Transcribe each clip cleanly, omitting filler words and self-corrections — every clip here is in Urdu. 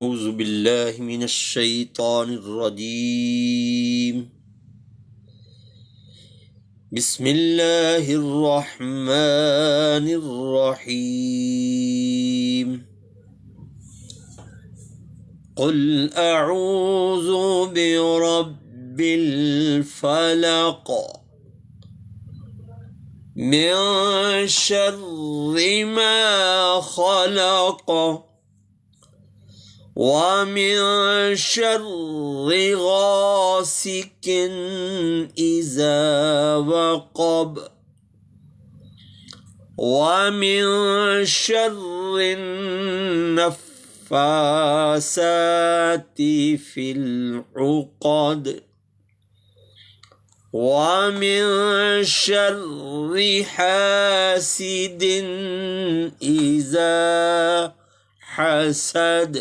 أعوذ بالله من الشيطان الرجيم. بسم الله الرحمن الرحيم. قل أعوذ برب الفلق من شر ما خلق ومن شر غاسق إذا وقب ومن شر النفاثات في العقد ومن شر حاسد إذا حسد.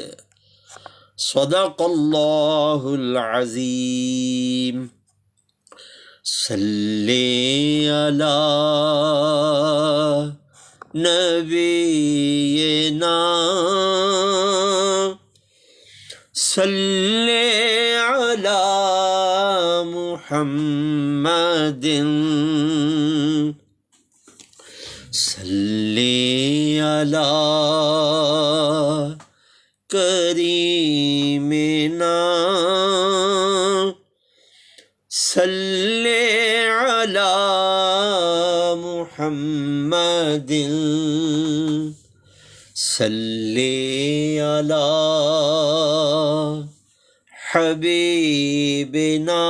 صدق اللہ العظیم. صلی علی نبینا صلی علی محمد صلی علی کریمنا صلی علی محمد صلی علی حبیبنا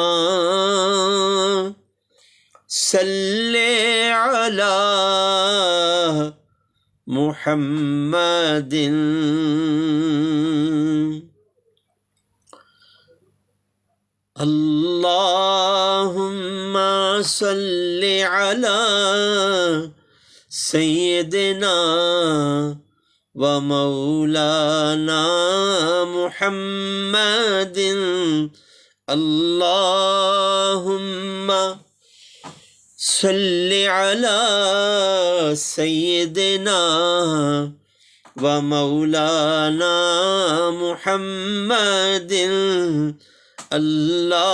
صلی علی محمد. اللہم صلی علی سیدنا و مولانا محمد. اللہم صلی علی سیدنا و مولانا محمد. اللہم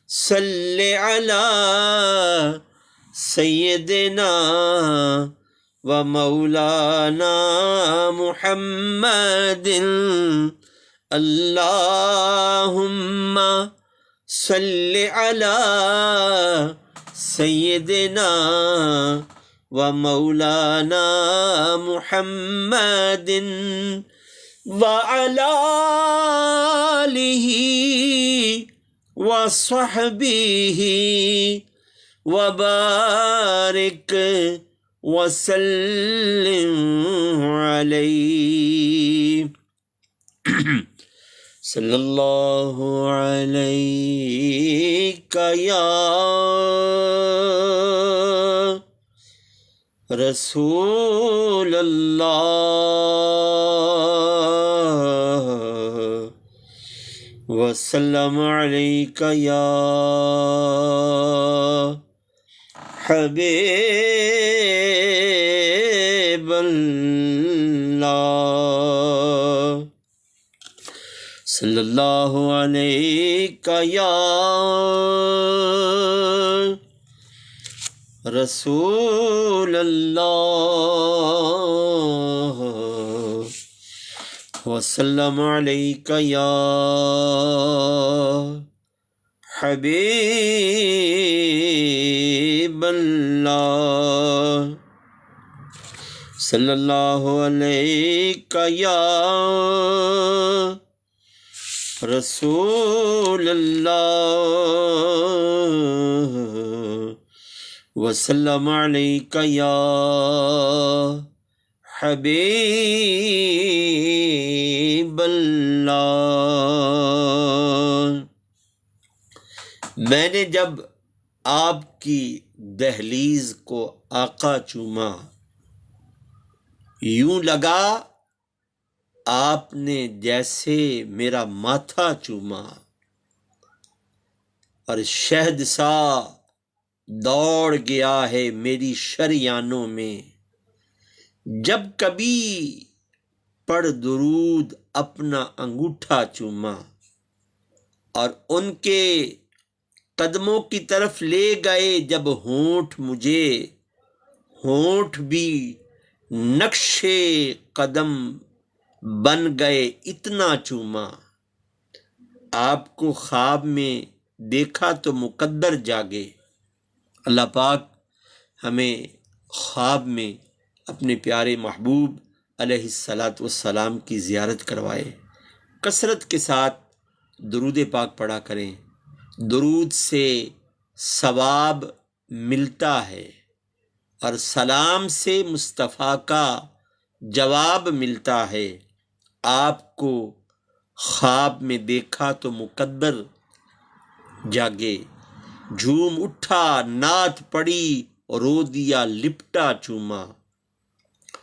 صلی علی سیدنا و مولانا محمد. اللہم صلی علی سیدنا و مولانا محمد وعلی آلہ وصحبہ وبارک وسلم علیہ. صلی اللہ علیک یا رسول اللہ وسلم علیک یا حبیب اللہ. صلی اللہ علیہ یا رسول اللہ وسلم علیہ یا حبیب اللہ. صلی اللہ علیہ یا رسول اللہ وسلم علیک یا حبیب اللہ. میں نے جب آپ کی دہلیز کو آقا چوما، یوں لگا آپ نے جیسے میرا ماتھا چوما، اور شہد سا دوڑ گیا ہے میری شریانوں میں. جب کبھی پڑھ درود اپنا انگوٹھا چوما، اور ان کے قدموں کی طرف لے گئے جب ہونٹ مجھے، ہونٹ بھی نقش قدم بن گئے اتنا چوما۔ آپ کو خواب میں دیکھا تو مقدر جاگے۔ اللہ پاک ہمیں خواب میں اپنے پیارے محبوب علیہ الصلاۃ والسلام کی زیارت کروائے۔ کثرت کے ساتھ درود پاک پڑھا کریں، درود سے ثواب ملتا ہے، اور سلام سے مصطفیٰ کا جواب ملتا ہے۔ آپ کو خواب میں دیکھا تو مقدر جاگے، جھوم اٹھا نعت پڑی رو دیا لپٹا چوما۔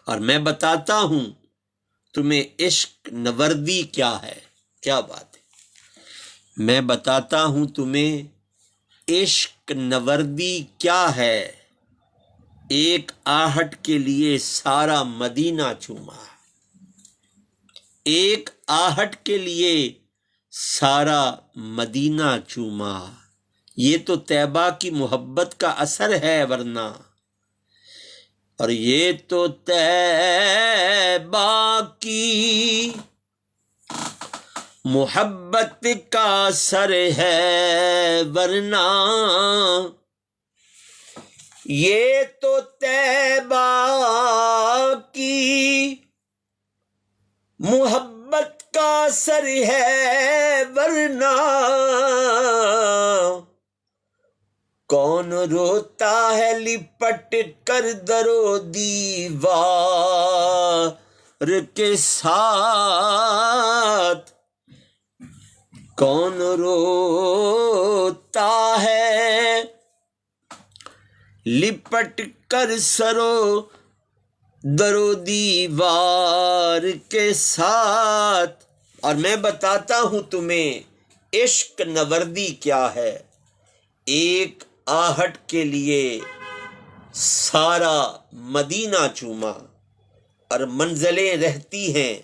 اور میں بتاتا ہوں تمہیں عشق نوردی کیا ہے۔ کیا بات ہے، میں بتاتا ہوں تمہیں عشق نوردی کیا ہے، ایک آہٹ کے لیے سارا مدینہ چوما، ایک آہٹ کے لیے سارا مدینہ چوما۔ یہ تو طیبہ کی محبت کا اثر ہے ورنہ، اور یہ تو طیبہ کی محبت کا اثر ہے ورنہ، یہ تو طیبہ کی محبت کا اثر ہے ورنہ، کون روتا ہے لپٹ کر درو دیوار کے ساتھ، کون روتا ہے لپٹ کر سرو درو دیوار کے ساتھ۔ اور میں بتاتا ہوں تمہیں عشق نوردی کیا ہے، ایک آہٹ کے لیے سارا مدینہ چوما، اور منزلیں رہتی ہیں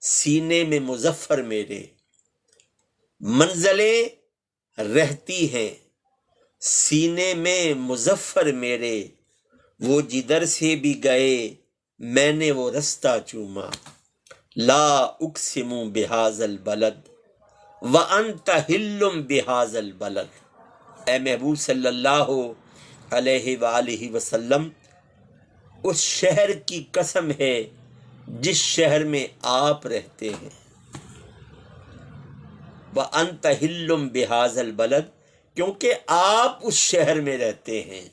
سینے میں مظفر میرے، منزلیں رہتی ہیں سینے میں مظفر میرے، وہ جدھر سے بھی گئے میں نے وہ رستہ چوما۔ لا اقسم بہذا البلد وانت حل بہذا البلد، اے محبوب صلی اللہ علیہ وآلہ وسلم، اس شہر کی قسم ہے جس شہر میں آپ رہتے ہیں۔ وانت حل بہذا البلد، کیونکہ آپ اس شہر میں رہتے ہیں۔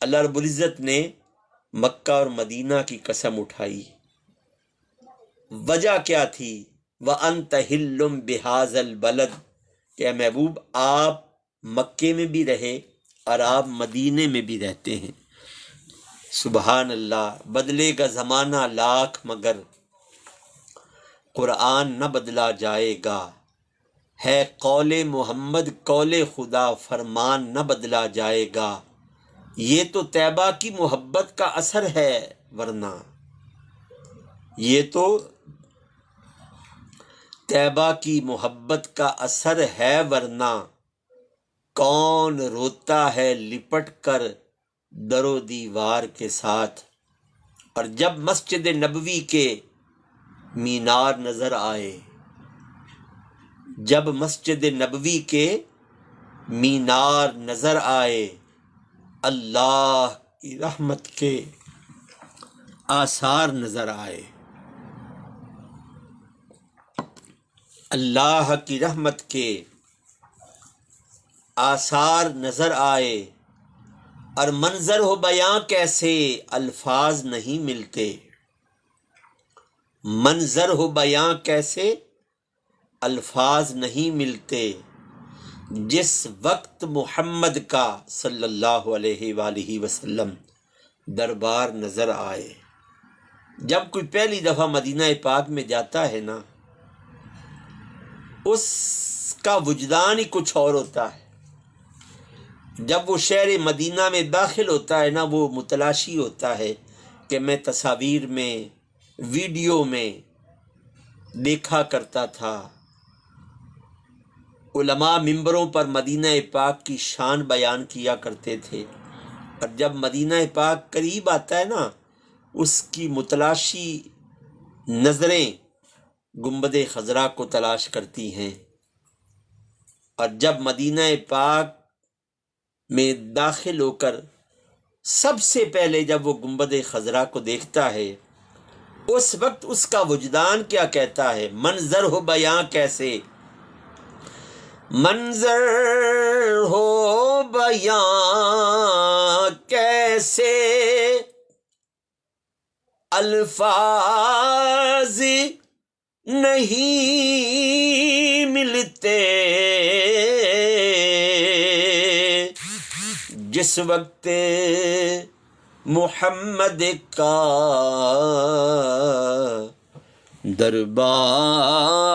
اللہ رب العزت نے مکہ اور مدینہ کی قسم اٹھائی، وجہ کیا تھی؟ وانت حل بہذا البلد، کہ اے محبوب آپ مکے میں بھی رہے اور آپ مدینے میں بھی رہتے ہیں۔ سبحان اللہ، بدلے گا زمانہ لاکھ مگر قرآن نہ بدلا جائے گا، ہے قول محمد قول خدا فرمان نہ بدلا جائے گا، یہ تو طیبہ کی محبت کا اثر ہے ورنہ، یہ تو طیبہ کی محبت کا اثر ہے ورنہ، کون روتا ہے لپٹ کر در و دیوار کے ساتھ۔ اور جب مسجد نبوی کے مینار نظر آئے، جب مسجد نبوی کے مینار نظر آئے، اللہ کی رحمت کے آثار نظر آئے، اللہ کی رحمت کے آثار نظر آئے، اور منظر ہو بیاں کیسے الفاظ نہیں ملتے، منظر ہو بیاں کیسے الفاظ نہیں ملتے، جس وقت محمد کا صلی اللہ علیہ وآلہ وسلم دربار نظر آئے۔ جب کوئی پہلی دفعہ مدینہ پاک میں جاتا ہے نا، اس کا وجدان ہی کچھ اور ہوتا ہے۔ جب وہ شہر مدینہ میں داخل ہوتا ہے نا، وہ متلاشی ہوتا ہے کہ میں تصاویر میں، ویڈیو میں دیکھا کرتا تھا۔ علماء ممبروں پر مدینہ پاک کی شان بیان کیا کرتے تھے، اور جب مدینہ پاک قریب آتا ہے نا، اس کی متلاشی نظریں گنبد خضرا کو تلاش کرتی ہیں، اور جب مدینہ پاک میں داخل ہو کر سب سے پہلے جب وہ گنبد خضرا کو دیکھتا ہے، اس وقت اس کا وجدان کیا کہتا ہے؟ منظر ہو بیاں کیسے، منظر ہو بیاں کیسے، الفاظ نہیں ملتے، جس وقت محمد کا دربار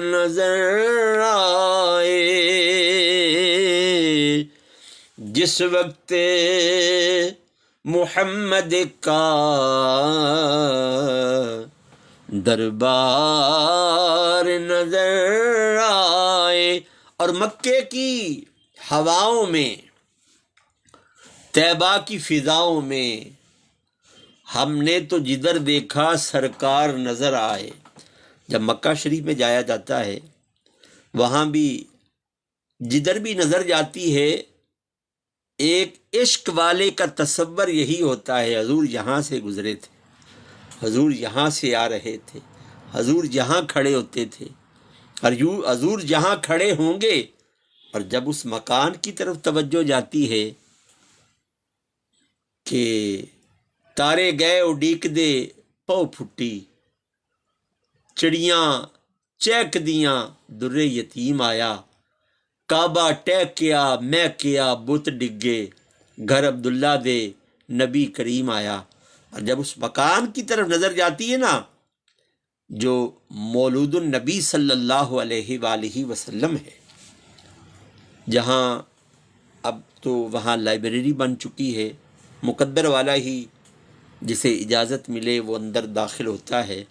نظر آئے، جس وقت محمد کا دربار نظر آئے۔ اور مکے کی ہواؤں میں، طیبہ کی فضاؤں میں ہم نے تو جدھر دیکھا سرکار نظر آئے۔ جب مکہ شریف میں جایا جاتا ہے، وہاں بھی جدھر بھی نظر جاتی ہے، ایک عشق والے کا تصور یہی ہوتا ہے، حضور یہاں سے گزرے تھے، حضور یہاں سے آ رہے تھے، حضور یہاں کھڑے ہوتے تھے، اور یوں حضور جہاں کھڑے ہوں گے۔ اور جب اس مکان کی طرف توجہ جاتی ہے کہ تارے گئے اڈیک دے پو پھٹی، چڑیاں چہک دیاں در یتیم آیا، کعبہ ٹہکیا میں کیا بت ڈگے، گھر عبداللہ دے نبی کریم آیا۔ اور جب اس مکان کی طرف نظر جاتی ہے نا، جو مولود النبی صلی اللہ علیہ وآلہ وسلم ہے، جہاں اب تو وہاں لائبریری بن چکی ہے، مقدر والا ہی جسے اجازت ملے وہ اندر داخل ہوتا ہے۔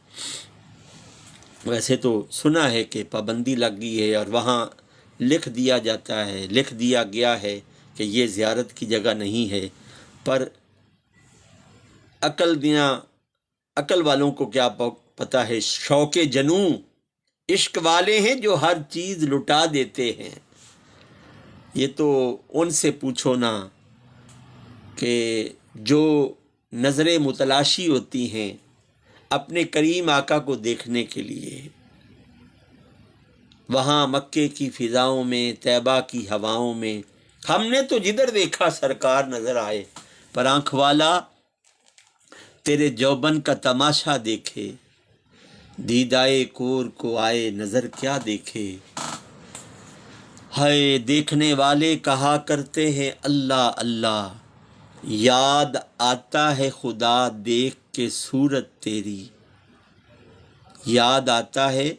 ویسے تو سنا ہے کہ پابندی لگ گئی ہے، اور وہاں لکھ دیا جاتا ہے، لکھ دیا گیا ہے کہ یہ زیارت کی جگہ نہیں ہے، پر عقل والوں کو کیا پتہ ہے، شوق جنوں عشق والے ہیں جو ہر چیز لٹا دیتے ہیں۔ یہ تو ان سے پوچھو نا کہ جو نظریں متلاشی ہوتی ہیں اپنے کریم آقا کو دیکھنے کے لیے، وہاں مکے کی فضاؤں میں، طیبہ کی ہواؤں میں ہم نے تو جدھر دیکھا سرکار نظر آئے، پر آنکھ والا تیرے جوبن کا تماشا دیکھے، دیدائے کور کو آئے نظر کیا دیکھے، ہائے دیکھنے والے کہا کرتے ہیں اللہ اللہ، یاد آتا ہے خدا دیکھ کے صورت تیری، یاد آتا ہے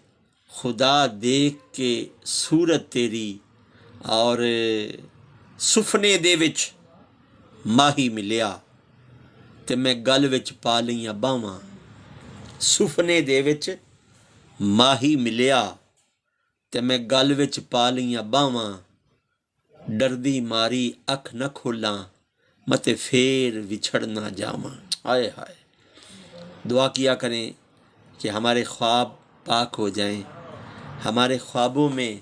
خدا دیکھ کے صورت تیری، اور سفنے دے وچ ماہی ملیا تے میں گل وچ پا لئیاں باواں، سفنے دے وچ ماہی ملیا تے میں گل وچ پا لئیاں باواں، ڈردی ماری اکھ نہ کھولاں متے پھر وچھڑ نہ جاواں۔ ہائے ہائے، دعا کیا کریں کہ ہمارے خواب پاک ہو جائیں، ہمارے خوابوں میں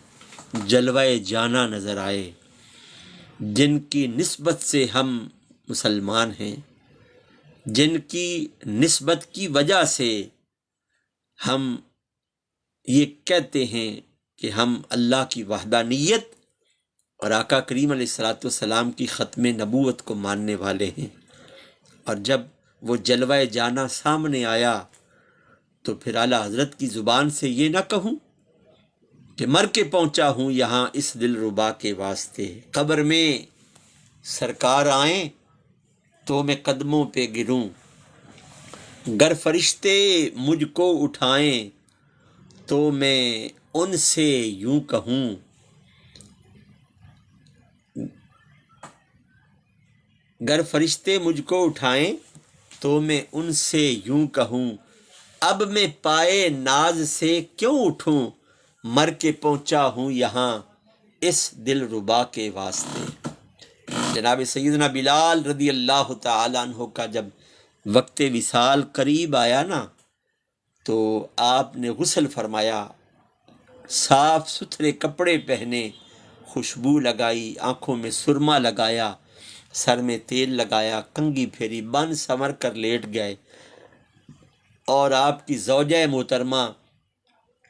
جلوہ جانا نظر آئے، جن کی نسبت سے ہم مسلمان ہیں، جن کی نسبت کی وجہ سے ہم یہ کہتے ہیں کہ ہم اللہ کی وحدانیت اور آقا کریم علیہ السلام کی ختم نبوت کو ماننے والے ہیں۔ اور جب وہ جلوہ جانا سامنے آیا تو پھر اعلیٰ حضرت کی زبان سے یہ نہ کہوں کہ مر کے پہنچا ہوں یہاں اس دل ربا کے واسطے، قبر میں سرکار آئیں تو میں قدموں پہ گروں، گر فرشتے مجھ کو اٹھائیں تو میں ان سے یوں کہوں، گر فرشتے مجھ کو اٹھائیں تو میں ان سے یوں کہوں، اب میں پائے ناز سے کیوں اٹھوں، مر کے پہنچا ہوں یہاں اس دل ربا کے واسطے۔ جناب سیدنا بلال رضی اللہ تعالی عنہ کا جب وقت وصال قریب آیا نا، تو آپ نے غسل فرمایا، صاف ستھرے کپڑے پہنے، خوشبو لگائی، آنکھوں میں سرما لگایا، سر میں تیل لگایا، کنگھی پھیری، بن سنور کر لیٹ گئے۔ اور آپ کی زوجہ محترمہ،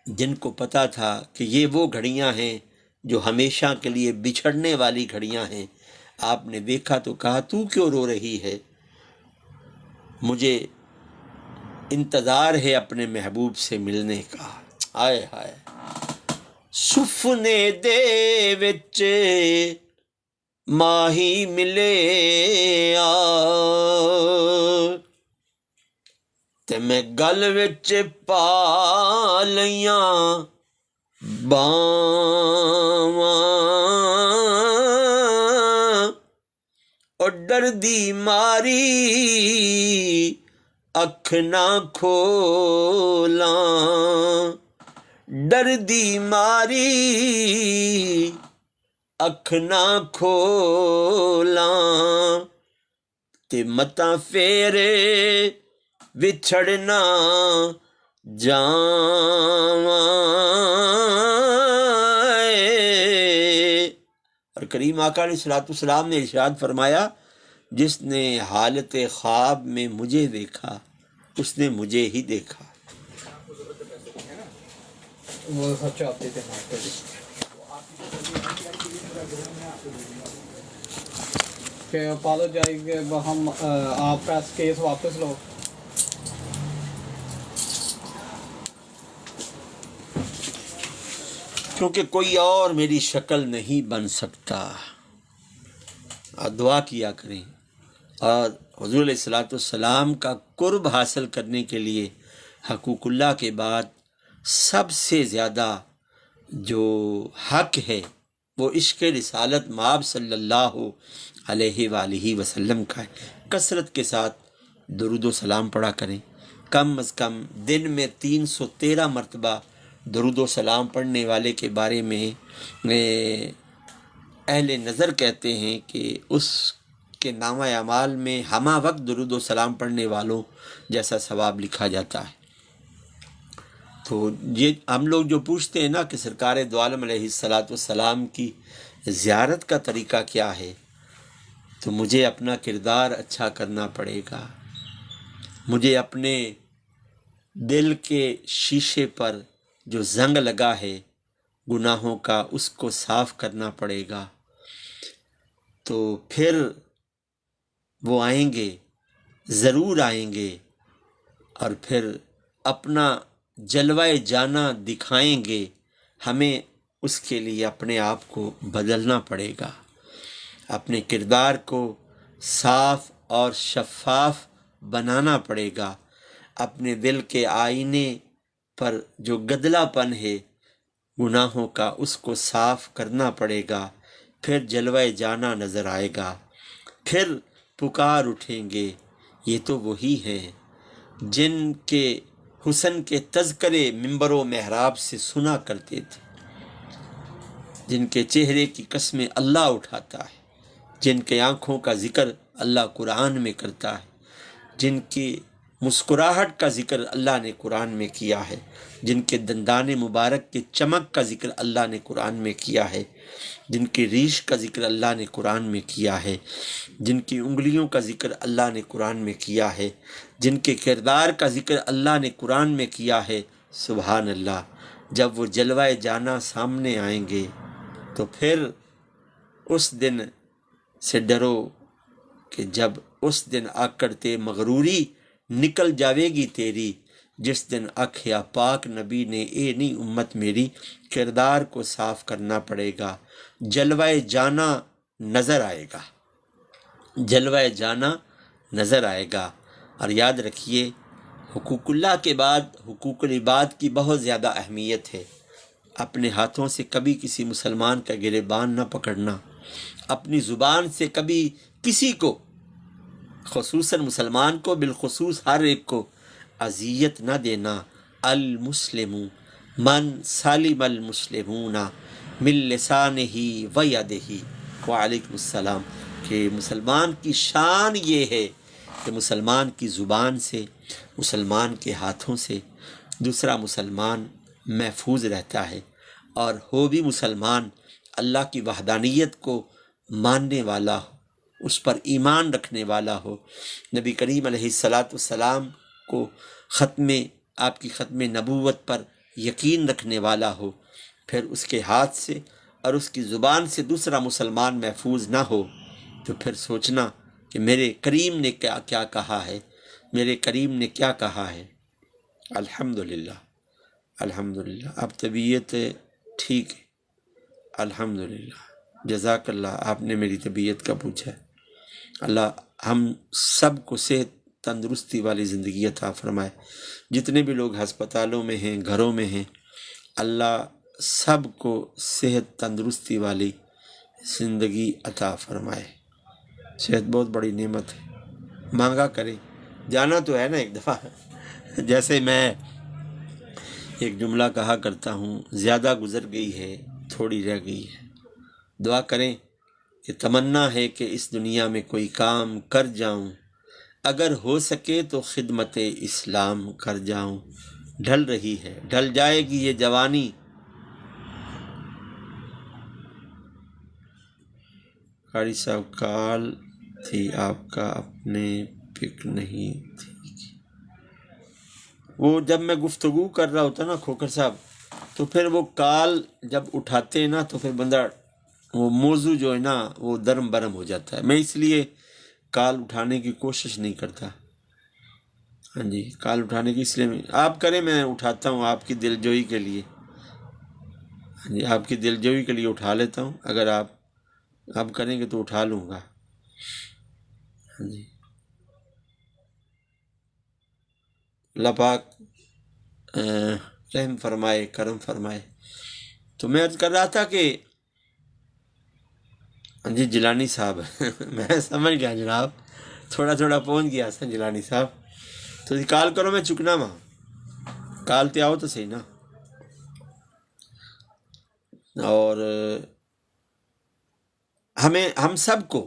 جن کو پتہ تھا کہ یہ وہ گھڑیاں ہیں جو ہمیشہ کے لیے بچھڑنے والی گھڑیاں ہیں، آپ نے دیکھا تو کہا تو کیوں رو رہی ہے؟ مجھے انتظار ہے اپنے محبوب سے ملنے کا۔ آئے ہائے، سفنے دے وچ ماہی ملے آ تے میں گل وچ پا لیاں باواں، او ڈردی ماری اکھ نہ کھولاں، ڈردی ماری اکھ نہ کھولاں، تے متاں فیرے وچھڑنا جاواں۔ اور کریم آقا علیہ السلام نے ارشاد فرمایا، جس نے حالت خواب میں مجھے دیکھا اس نے مجھے ہی دیکھا۔ کہ اپالوجائز ہم آپ کا کیس واپس لو۔ کیونکہ کوئی اور میری شکل نہیں بن سکتا۔ اور دعا کیا کریں، اور حضور علیہ السلام کا قرب حاصل کرنے کے لیے حقوق اللہ کے بعد سب سے زیادہ جو حق ہے وہ عشق رسالت مآب صلی اللہ علیہ وآلہ وسلم کا ہے۔ کثرت کے ساتھ درود و سلام پڑھا کریں، کم از کم دن میں 313 مرتبہ درود و سلام پڑھنے والے کے بارے میں اہل نظر کہتے ہیں کہ اس کے نامہ اعمال میں ہمہ وقت درود و سلام پڑھنے والوں جیسا ثواب لکھا جاتا ہے۔ تو یہ ہم لوگ جو پوچھتے ہیں نا کہ سرکار دو عالم علیہ السلام کی زیارت کا طریقہ کیا ہے، تو مجھے اپنا کردار اچھا کرنا پڑے گا، مجھے اپنے دل کے شیشے پر جو زنگ لگا ہے گناہوں کا اس کو صاف کرنا پڑے گا، تو پھر وہ آئیں گے، ضرور آئیں گے، اور پھر اپنا جلوہ جانا دکھائیں گے۔ ہمیں اس کے لیے اپنے آپ کو بدلنا پڑے گا، اپنے کردار کو صاف اور شفاف بنانا پڑے گا، اپنے دل کے آئینے پر جو گدلا پن ہے گناہوں کا اس کو صاف کرنا پڑے گا، پھر جلوہ جانا نظر آئے گا، پھر پکار اٹھیں گے۔ یہ تو وہی ہیں جن کے حسن کے تذکرے منبر و محراب سے سنا کرتے تھے، جن کے چہرے کی قسمیں اللہ اٹھاتا ہے، جن کے آنکھوں کا ذکر اللہ قرآن میں کرتا ہے، جن کی مسکراہٹ کا ذکر اللہ نے قرآن میں کیا ہے، جن کے دندان مبارک کے چمک کا ذکر اللہ نے قرآن میں کیا ہے، جن کی ریش کا ذکر اللہ نے قرآن میں کیا ہے، جن کی انگلیوں کا ذکر اللہ نے قرآن میں کیا ہے، جن کے کردار کا ذکر اللہ نے قرآن میں کیا ہے۔ سبحان اللہ، جب وہ جلوہ جانا سامنے آئیں گے تو پھر اس دن سے ڈرو کہ جب اس دن آ کرتے مغروری نکل جاوے گی تیری، جس دن آکھیا پاک نبی نے اے نہیں امت میری، کردار کو صاف کرنا پڑے گا، جلوہ جانا نظر آئے گا، جلوہ جانا نظر آئے گا۔ اور یاد رکھیے، حقوق اللہ کے بعد حقوق العباد کی بہت زیادہ اہمیت ہے۔ اپنے ہاتھوں سے کبھی کسی مسلمان کا گریبان نہ پکڑنا، اپنی زبان سے کبھی کسی کو، خصوصاً مسلمان کو، بالخصوص ہر ایک کو اذیت نہ دینا۔ المسلم من سالم المسلمون من لسانہ و یدہ۔ وعلیکم السلام۔ کہ مسلمان کی شان یہ ہے کہ مسلمان کی زبان سے، مسلمان کے ہاتھوں سے دوسرا مسلمان محفوظ رہتا ہے، اور ہو بھی مسلمان اللہ کی وحدانیت کو ماننے والا ہو، اس پر ایمان رکھنے والا ہو، نبی کریم علیہ السلام کو آپ کی ختم نبوت پر یقین رکھنے والا ہو، پھر اس کے ہاتھ سے اور اس کی زبان سے دوسرا مسلمان محفوظ نہ ہو، تو پھر سوچنا کہ میرے کریم نے کیا کہا ہے، میرے کریم نے کیا کہا ہے۔ الحمدللہ الحمدللہ، اب طبیعت ٹھیک ہے، الحمدللہ، جزاک اللہ، آپ نے میری طبیعت کا پوچھا ہے۔ اللہ ہم سب کو صحت تندرستی والی زندگی عطا فرمائے، جتنے بھی لوگ ہسپتالوں میں ہیں، گھروں میں ہیں، اللہ سب کو صحت تندرستی والی زندگی عطا فرمائے۔ صحت بہت بڑی نعمت ہے، مانگا کریں، جانا تو ہے نا ایک دفعہ۔ جیسے میں ایک جملہ کہا کرتا ہوں، زیادہ گزر گئی ہے، تھوڑی رہ گئی ہے۔ دعا کریں کہ تمنا ہے کہ اس دنیا میں کوئی کام کر جاؤں، اگر ہو سکے تو خدمت اسلام کر جاؤں۔ ڈھل رہی ہے، ڈھل جائے گی یہ جوانی۔ قاری صاحب کال تھی آپ کا، اپنے پک نہیں تھی۔ وہ جب میں گفتگو کر رہا ہوتا نا کھوکر صاحب، تو پھر وہ کال جب اٹھاتے ہیں نا تو پھر بندہ وہ موضوع جو ہے نا وہ درم برم ہو جاتا ہے۔ میں اس لیے کال اٹھانے کی کوشش نہیں کرتا۔ ہاں جی، کال اٹھانے کی اس لیے آپ کریں، میں اٹھاتا ہوں آپ کی دل جوئی کے لیے۔ ہاں جی، آپ کی دل جوئی کے لیے اٹھا لیتا ہوں، اگر آپ کریں گے تو اٹھا لوں گا۔ ہاں جی، اللہ پاک رحم فرمائے، کرم فرمائے۔ تو میں عرض کر رہا تھا کہ جی جیلانی صاحب میں سمجھ گیا جناب، تھوڑا پہنچ گیا حسن جیلانی صاحب۔ تو کال کرو، میں چکنا وہاں کال تے آؤ تو صحیح نا۔ اور ہم سب کو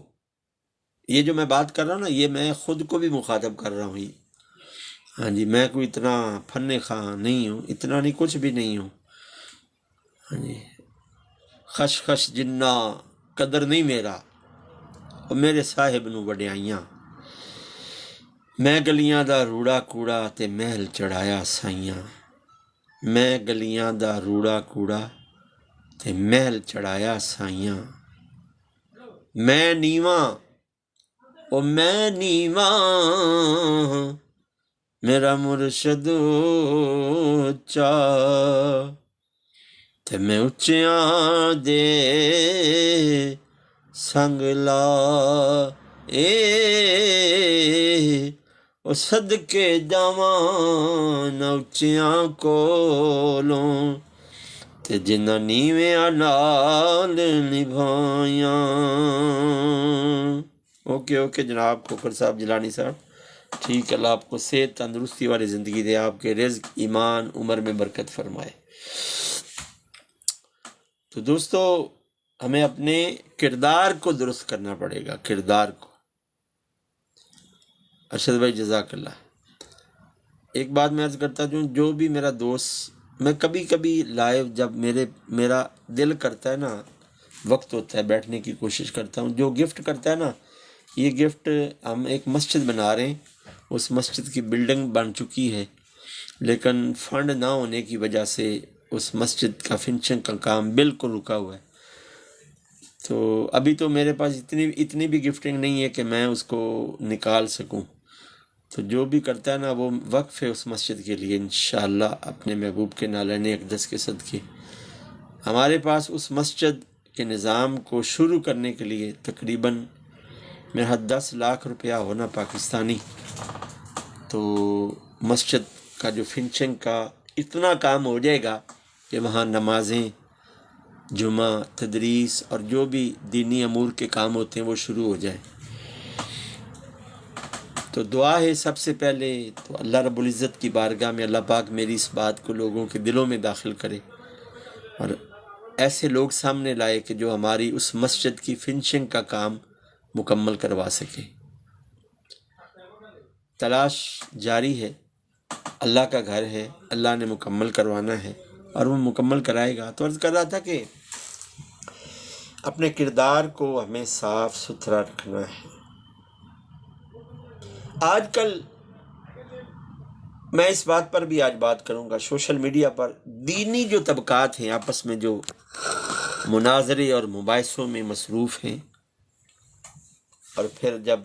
یہ جو میں بات کر رہا ہوں نا، یہ میں خود کو بھی مخاطب کر رہا ہوں۔ ہاں جی، میں کوئی اتنا فن خواں نہیں ہوں، اتنا نہیں، کچھ بھی نہیں ہوں۔ ہاں جی، خش جنہ قدر نہیں میرا، اور میرے صاحب نو وڈیائیاں، میں گلیاں دا روڑا کوڑا تے محل چڑھایا سائیاں، میں گلیاں دا روڑا کوڑا تے محل چڑھایا سائیاں، میں نیواں او میں نیواں، میرا مرشد اچا تے میں اچیاں دے سنگ لا او صدقے جاواں نہ اچیاں کولوں تے جنہ نیویاں نال نبھائیاں۔ اوکے جناب کھوکر صاحب، جیلانی صاحب، ٹھیک ہے، اللہ آپ کو صحت تندرستی والی زندگی دے، آپ کے رزق، ایمان، عمر میں برکت فرمائے۔ تو دوستو، ہمیں اپنے کردار کو درست کرنا پڑے گا، کردار کو۔ ارشد بھائی جزاک اللہ۔ ایک بات میں عرض کرتا ہوں، جو بھی میرا دوست، میں کبھی کبھی لائیو جب میرا دل کرتا ہے نا، وقت ہوتا ہے، بیٹھنے کی کوشش کرتا ہوں، جو گفٹ کرتا ہے نا، یہ گفٹ ہم ایک مسجد بنا رہے ہیں، اس مسجد کی بلڈنگ بن چکی ہے، لیکن فنڈ نہ ہونے کی وجہ سے اس مسجد کا فنشنگ کا کام بالکل رکا ہوا ہے۔ تو ابھی تو میرے پاس اتنی بھی گفٹنگ نہیں ہے کہ میں اس کو نکال سکوں۔ تو جو بھی کرتا ہے نا، وہ وقف ہے اس مسجد کے لیے، انشاءاللہ اپنے محبوب کے نالین اقدس کے صدقے۔ ہمارے پاس اس مسجد کے نظام کو شروع کرنے کے لیے تقریباً میرا 10 لاکھ روپیہ ہونا پاکستانی۔ تو مسجد کا جو فنشنگ کا اتنا کام ہو جائے گا کہ وہاں نمازیں، جمعہ، تدریس اور جو بھی دینی امور کے کام ہوتے ہیں وہ شروع ہو جائیں۔ تو دعا ہے سب سے پہلے تو اللہ رب العزت کی بارگاہ میں اللہ پاک میری اس بات کو لوگوں کے دلوں میں داخل کرے اور ایسے لوگ سامنے لائے کہ جو ہماری اس مسجد کی فنشنگ کا کام مکمل کروا سکے۔ تلاش جاری ہے، اللہ کا گھر ہے، اللہ نے مکمل کروانا ہے اور وہ مکمل کرائے گا۔ تو عرض کر رہا تھا کہ اپنے کردار کو ہمیں صاف ستھرا رکھنا ہے۔ آج کل میں اس بات پر بھی آج بات کروں گا، سوشل میڈیا پر دینی جو طبقات ہیں آپس میں جو مناظرے اور مباحثوں میں مصروف ہیں، اور پھر جب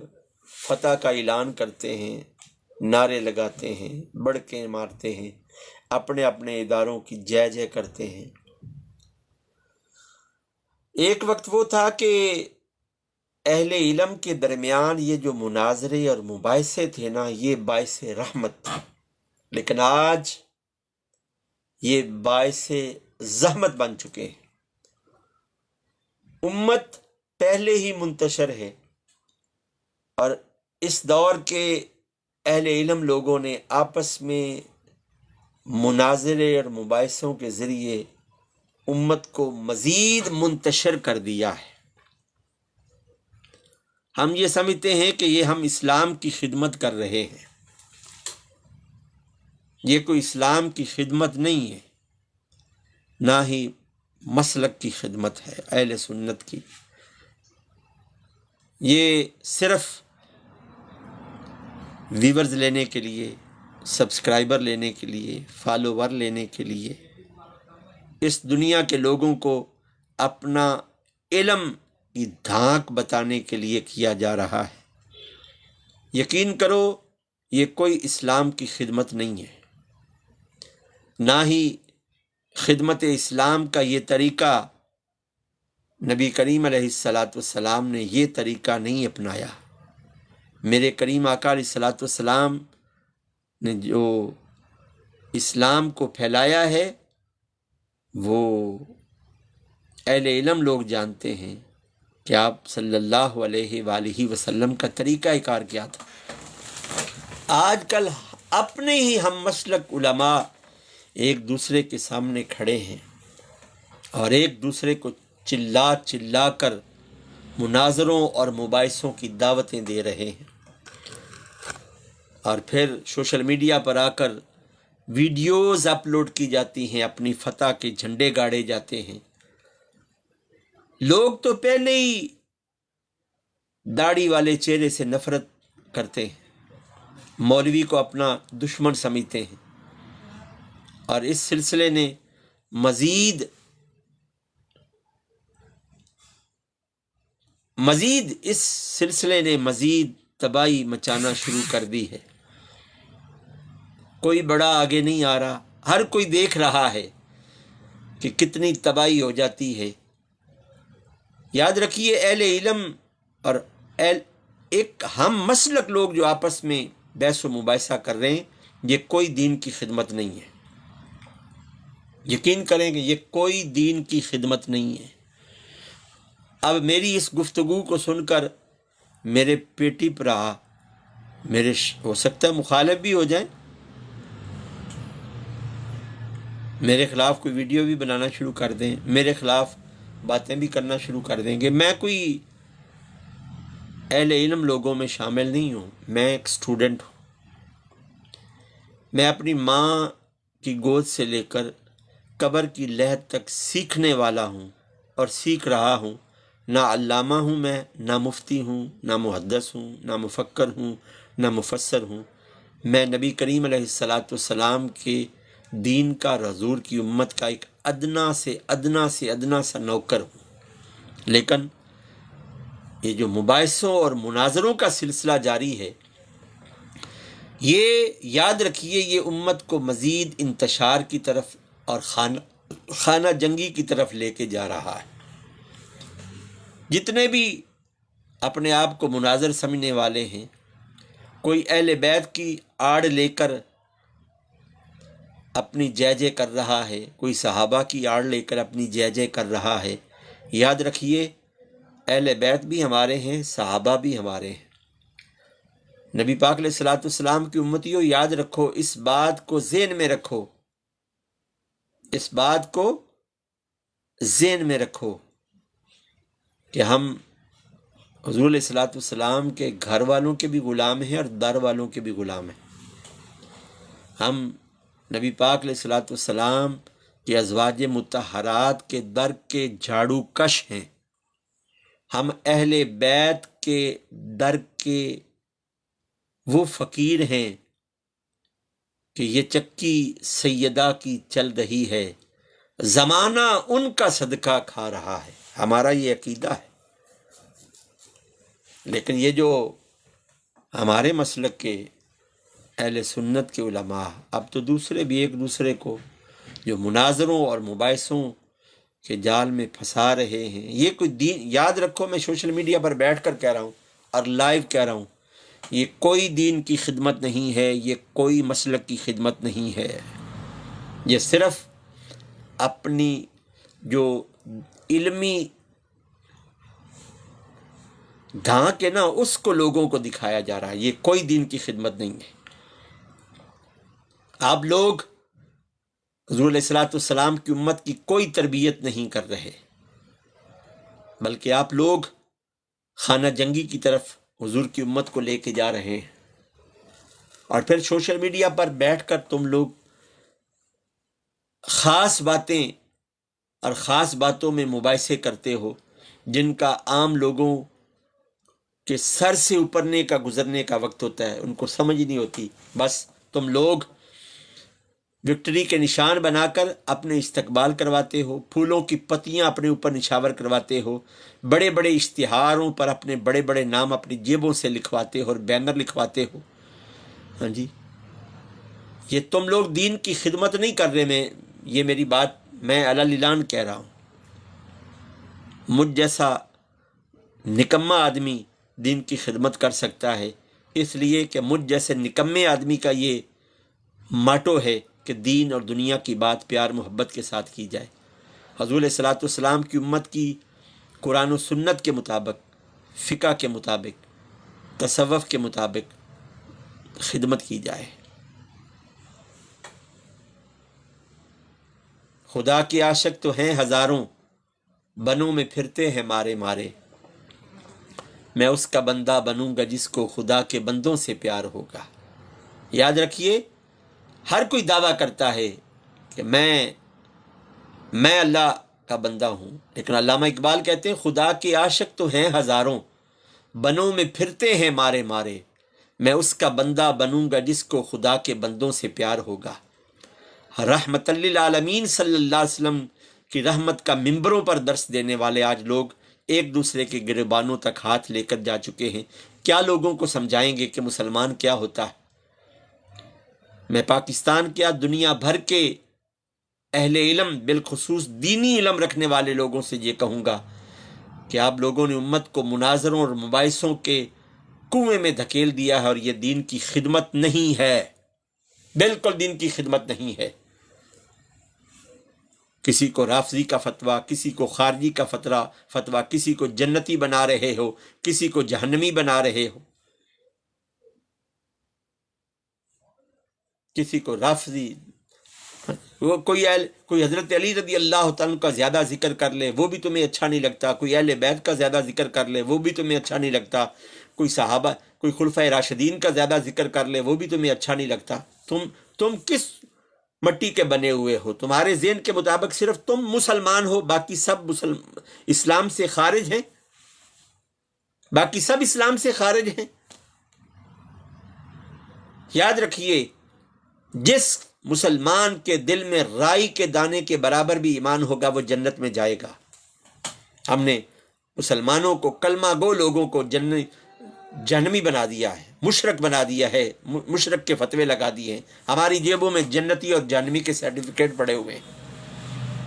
فتح کا اعلان کرتے ہیں، نعرے لگاتے ہیں، بڑکیں مارتے ہیں، اپنے اپنے اداروں کی جے جے کرتے ہیں۔ ایک وقت وہ تھا کہ اہل علم کے درمیان یہ جو مناظرے اور مباحثے تھے نا، یہ باعث رحمت تھا، لیکن آج یہ باعث زحمت بن چکے ہیں۔ امت پہلے ہی منتشر ہے اور اس دور کے اہل علم لوگوں نے آپس میں مناظرے اور مباحثوں کے ذریعے امت کو مزید منتشر کر دیا ہے۔ ہم یہ سمجھتے ہیں کہ یہ ہم اسلام کی خدمت کر رہے ہیں، یہ کوئی اسلام کی خدمت نہیں ہے، نہ ہی مسلک کی خدمت ہے اہل سنت کی۔ یہ صرف ویورز لینے کے لیے، سبسکرائبر لینے کے لیے، فالوور لینے کے لیے، اس دنیا کے لوگوں کو اپنا علم کی دھاک بتانے کے لیے کیا جا رہا ہے۔ یقین کرو یہ کوئی اسلام کی خدمت نہیں ہے، نہ ہی خدمت اسلام کا یہ طریقہ، نبی کریم علیہ السلام نے یہ طریقہ نہیں اپنایا۔ میرے کریم آقا علیہ السلام نے جو اسلام کو پھیلایا ہے وہ اہل علم لوگ جانتے ہیں کہ آپ صلی اللہ علیہ وآلہ وسلم کا طریقہ کار کیا تھا۔ آج کل اپنے ہی ہم مسلک علماء ایک دوسرے کے سامنے کھڑے ہیں اور ایک دوسرے کو چلا چلا کر مناظروں اور مباحثوں کی دعوتیں دے رہے ہیں، اور پھر سوشل میڈیا پر آ کر ویڈیوز اپلوڈ کی جاتی ہیں، اپنی فتح کے جھنڈے گاڑے جاتے ہیں۔ لوگ تو پہلے ہی داڑھی والے چہرے سے نفرت کرتے ہیں، مولوی کو اپنا دشمن سمجھتے ہیں، اور اس سلسلے نے مزید تباہی مچانا شروع کر دی ہے۔ کوئی بڑا آگے نہیں آ رہا، ہر کوئی دیکھ رہا ہے کہ کتنی تباہی ہو جاتی ہے۔ یاد رکھیے اہل علم اور ایک ہم مسلک لوگ جو آپس میں بحث و مباحثہ کر رہے ہیں، یہ کوئی دین کی خدمت نہیں ہے۔ یقین کریں کہ یہ کوئی دین کی خدمت نہیں ہے۔ اب میری اس گفتگو کو سن کر میرے پیٹی پر میرے ہو سکتا ہے مخالف بھی ہو جائیں، میرے خلاف کوئی ویڈیو بھی بنانا شروع کر دیں، میرے خلاف باتیں بھی کرنا شروع کر دیں گے۔ میں کوئی اہل علم لوگوں میں شامل نہیں ہوں، میں ایک اسٹوڈنٹ ہوں۔ میں اپنی ماں کی گود سے لے کر قبر کی لحد تک سیکھنے والا ہوں اور سیکھ رہا ہوں۔ نہ علامہ ہوں میں، نہ مفتی ہوں، نہ محدث ہوں، نہ مفکر ہوں، نہ مفسر ہوں۔ میں نبی کریم علیہ السلام کے دین کا اور حضور کی امت کا ایک ادنا سے ادنا سا نوکر ہوں۔ لیکن یہ جو مباحثوں اور مناظروں کا سلسلہ جاری ہے، یہ یاد رکھیے یہ امت کو مزید انتشار کی طرف اور خانہ جنگی کی طرف لے کے جا رہا ہے۔ جتنے بھی اپنے آپ کو مناظر سمجھنے والے ہیں، کوئی اہل بیت کی آڑ لے کر اپنی جے جے کر رہا ہے، کوئی صحابہ کی آڑ لے کر اپنی جے جے کر رہا ہے۔ یاد رکھیے اہل بیت بھی ہمارے ہیں، صحابہ بھی ہمارے ہیں، نبی پاک علیہ الصلوۃ والسلام کی امتیوں یاد رکھو، اس بات کو ذہن میں رکھو، اس بات کو ذہن میں رکھو کہ ہم حضور علیہ الصلوۃ والسلام کے گھر والوں کے بھی غلام ہیں اور در والوں کے بھی غلام ہیں۔ ہم نبی پاک علیہ الصلوۃ والسلام کے ازواج مطہرات کے در کے جھاڑو کش ہیں، ہم اہل بیت کے در کے وہ فقیر ہیں کہ یہ چکی سیدہ کی چل رہی ہے، زمانہ ان کا صدقہ کھا رہا ہے۔ ہمارا یہ عقیدہ ہے۔ لیکن یہ جو ہمارے مسلک کے اہل سنت کے علماء اب تو دوسرے بھی ایک دوسرے کو جو مناظروں اور مباحثوں کے جال میں پھنسا رہے ہیں، یہ کوئی دین، یاد رکھو میں سوشل میڈیا پر بیٹھ کر کہہ رہا ہوں اور لائیو کہہ رہا ہوں، یہ کوئی دین کی خدمت نہیں ہے، یہ کوئی مسلک کی خدمت نہیں ہے، یہ صرف اپنی جو علمی ڈھانک ہے نا اس کو لوگوں کو دکھایا جا رہا ہے، یہ کوئی دین کی خدمت نہیں ہے۔ آپ لوگ حضور علیہ الصلوۃ والسلام کی امت کی کوئی تربیت نہیں کر رہے، بلکہ آپ لوگ خانہ جنگی کی طرف حضور کی امت کو لے کے جا رہے ہیں، اور پھر سوشل میڈیا پر بیٹھ کر تم لوگ خاص باتیں اور خاص باتوں میں مباحثے کرتے ہو جن کا عام لوگوں کے سر سے اوپرنے کا گزرنے کا وقت ہوتا ہے، ان کو سمجھ نہیں ہوتی۔ بس تم لوگ وکٹری کے نشان بنا کر اپنے استقبال کرواتے ہو، پھولوں کی پتیاں اپنے اوپر نچھاور کرواتے ہو، بڑے بڑے اشتہاروں پر اپنے بڑے بڑے نام اپنی جیبوں سے لکھواتے ہو اور بینر لکھواتے ہو۔ ہاں جی، یہ تم لوگ دین کی خدمت نہیں کر رہے۔ یہ میری بات میں علی اعلان کہہ رہا ہوں۔ مجھ جیسا نکما آدمی دین کی خدمت کر سکتا ہے، اس لیے کہ مجھ جیسے نکمے آدمی کا یہ ماٹو ہے کہ دین اور دنیا کی بات پیار محبت کے ساتھ کی جائے، حضور علیہ الصلوۃ والسلام کی امت کی قرآن و سنت کے مطابق، فقہ کے مطابق، تصوف کے مطابق خدمت کی جائے۔ خدا کے عاشق تو ہیں ہزاروں، بنوں میں پھرتے ہیں مارے مارے، میں اس کا بندہ بنوں گا جس کو خدا کے بندوں سے پیار ہوگا۔ یاد رکھیے، ہر کوئی دعویٰ کرتا ہے کہ میں اللہ کا بندہ ہوں، لیکن علامہ اقبال کہتے ہیں خدا کے عاشق تو ہیں ہزاروں، بنوں میں پھرتے ہیں مارے مارے، میں اس کا بندہ بنوں گا جس کو خدا کے بندوں سے پیار ہوگا۔ رحمت للعالمین صلی اللہ علیہ وسلم کی رحمت کا ممبروں پر درس دینے والے آج لوگ ایک دوسرے کے گریبانوں تک ہاتھ لے کر جا چکے ہیں۔ کیا لوگوں کو سمجھائیں گے کہ مسلمان کیا ہوتا ہے؟ میں پاکستان کیا دنیا بھر کے اہل علم، بالخصوص دینی علم رکھنے والے لوگوں سے یہ کہوں گا کہ آپ لوگوں نے امت کو مناظروں اور مباحثوں کے کنویں میں دھکیل دیا ہے، اور یہ دین کی خدمت نہیں ہے، بالکل دین کی خدمت نہیں ہے۔ کسی کو رافضی کا فتویٰ، کسی کو خارجی کا فتویٰ، کسی کو جنتی بنا رہے ہو، کسی کو جہنمی بنا رہے ہو، کسی کو رافضی، وہ کوئی حضرت علی رضی اللہ تعالیٰ کا زیادہ ذکر کر لے وہ بھی تمہیں اچھا نہیں لگتا، کوئی اہل بیت کا زیادہ ذکر کر لے وہ بھی تمہیں اچھا نہیں لگتا، کوئی صحابہ، کوئی خلفۂ راشدین کا زیادہ ذکر کر لے وہ بھی تمہیں اچھا نہیں لگتا۔ تم کس مٹی کے بنے ہوئے ہو؟ تمہارے ذہن کے مطابق صرف تم مسلمان ہو، باقی سب اسلام سے خارج ہیں، باقی سب اسلام سے خارج ہیں۔ یاد رکھیے، جس مسلمان کے دل میں رائی کے دانے کے برابر بھی ایمان ہوگا وہ جنت میں جائے گا۔ ہم نے مسلمانوں کو، کلمہ گو لوگوں کو جہنمی بنا دیا ہے، مشرک بنا دیا ہے، مشرک کے فتوے لگا دیے ہیں، ہماری جیبوں میں جنتی اور جہنمی کے سرٹیفکیٹ پڑے ہوئے ہیں۔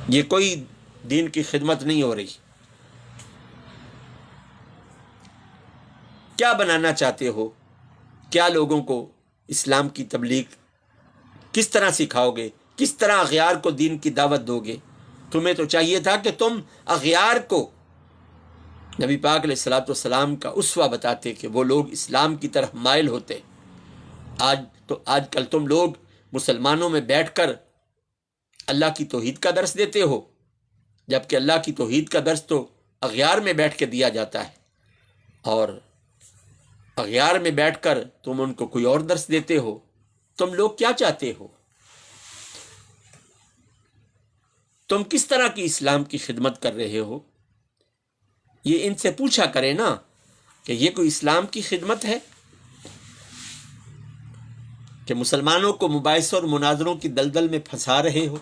یہ کوئی دین کی خدمت نہیں ہو رہی۔ کیا بنانا چاہتے ہو؟ کیا لوگوں کو اسلام کی تبلیغ کس طرح سکھاؤ گے؟ کس طرح اغیار کو دین کی دعوت دو گے؟ تمہیں تو چاہیے تھا کہ تم اغیار کو نبی پاک علیہ الصلوۃ والسلام کا اسوہ بتاتے کہ وہ لوگ اسلام کی طرف مائل ہوتے۔ آج کل تم لوگ مسلمانوں میں بیٹھ کر اللہ کی توحید کا درس دیتے ہو، جبکہ اللہ کی توحید کا درس تو اغیار میں بیٹھ کے دیا جاتا ہے، اور اغیار میں بیٹھ کر تم ان کو کوئی اور درس دیتے ہو۔ تم لوگ کیا چاہتے ہو؟ تم کس طرح کی اسلام کی خدمت کر رہے ہو؟ یہ ان سے پوچھا کرے نا کہ یہ کوئی اسلام کی خدمت ہے کہ مسلمانوں کو مباحثوں اور مناظروں کی دلدل میں پھنسا رہے ہو؟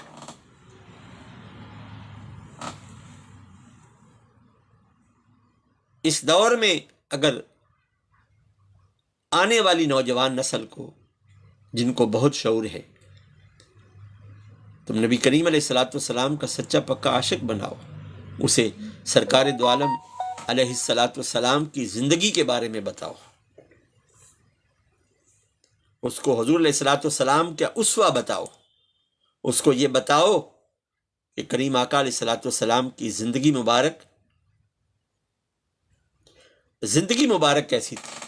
اس دور میں اگر آنے والی نوجوان نسل کو، جن کو بہت شعور ہے، تم نبی کریم علیہ الصلوۃ والسلام کا سچا پکا عاشق بناؤ، اسے سرکار دو عالم علیہ الصلوۃ والسلام کی زندگی کے بارے میں بتاؤ، اس کو حضور علیہ الصلوۃ والسلام کا اسوہ بتاؤ، اس کو یہ بتاؤ کہ کریم آقا علیہ الصلوۃ والسلام کی زندگی مبارک کیسی تھی۔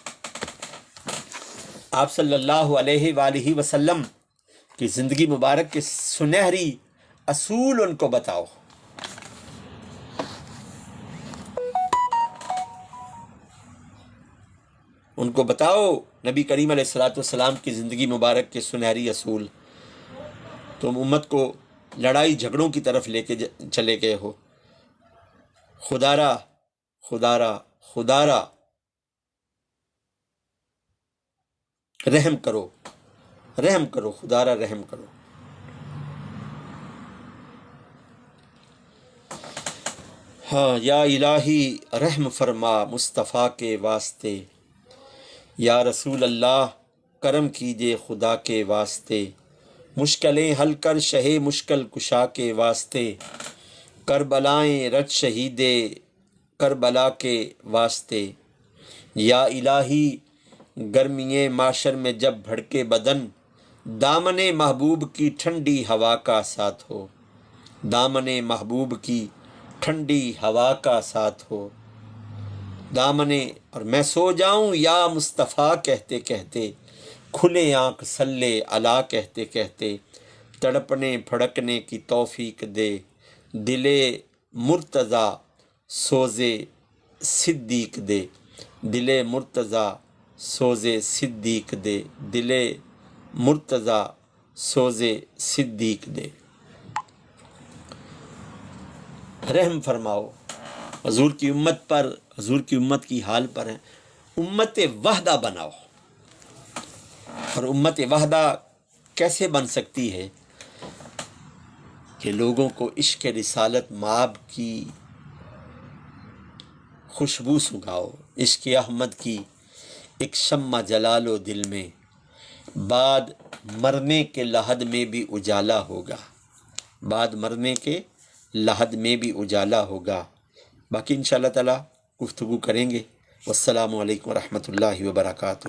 آپ صلی اللہ علیہ وآلہ وسلم کی زندگی مبارک کے سنہری اصول ان کو بتاؤ۔ ان کو بتاؤ نبی کریم علیہ الصلوۃ والسلام کی زندگی مبارک کے سنہری اصول۔ تم امت کو لڑائی جھگڑوں کی طرف لے کے چلے گئے ہو۔ خدارا خدارا خدارا رحم کرو، رحم کرو، خدارا رحم کرو۔ ہاں، یا الہی رحم فرما مصطفیٰ کے واسطے، یا رسول اللہ کرم کیجئے خدا کے واسطے، مشکلیں حل کر شہ مشکل کشا کے واسطے، کربلائیں رچ شہید کربلا کے واسطے، یا الہی گرمی معاشر میں جب بھڑکے بدن، دامن محبوب کی ٹھنڈی ہوا کا ساتھ ہو، دامن محبوب کی ٹھنڈی ہوا کا ساتھ ہو، دامن، اور میں سو جاؤں یا مصطفیٰ کہتے کہتے، کھلے آنکھ صلی علی کہتے کہتے، تڑپنے پھڑکنے کی توفیق دے، دل مرتضیٰ سوزے صدیق دے، دل مرتضیٰ سوزے صدیق دے، دل مرتضیٰ سوزے صدیق دے۔ رحم فرماؤ حضور کی امت پر، حضور کی امت کی حال پر ہے۔ امت وحدہ بناؤ۔ اور امت وحدہ کیسے بن سکتی ہے؟ کہ لوگوں کو عشق رسالت مآب کی خوشبو سنگھاؤ، عشق احمد کی ایک شمع جلا لو دل میں، بعد مرنے کے لحد میں بھی اجالا ہوگا، بعد مرنے کے لحد میں بھی اجالا ہوگا۔ باقی انشاءاللہ تعالی گفتگو کریں گے۔ والسلام علیکم ورحمۃ اللہ وبرکاتہ۔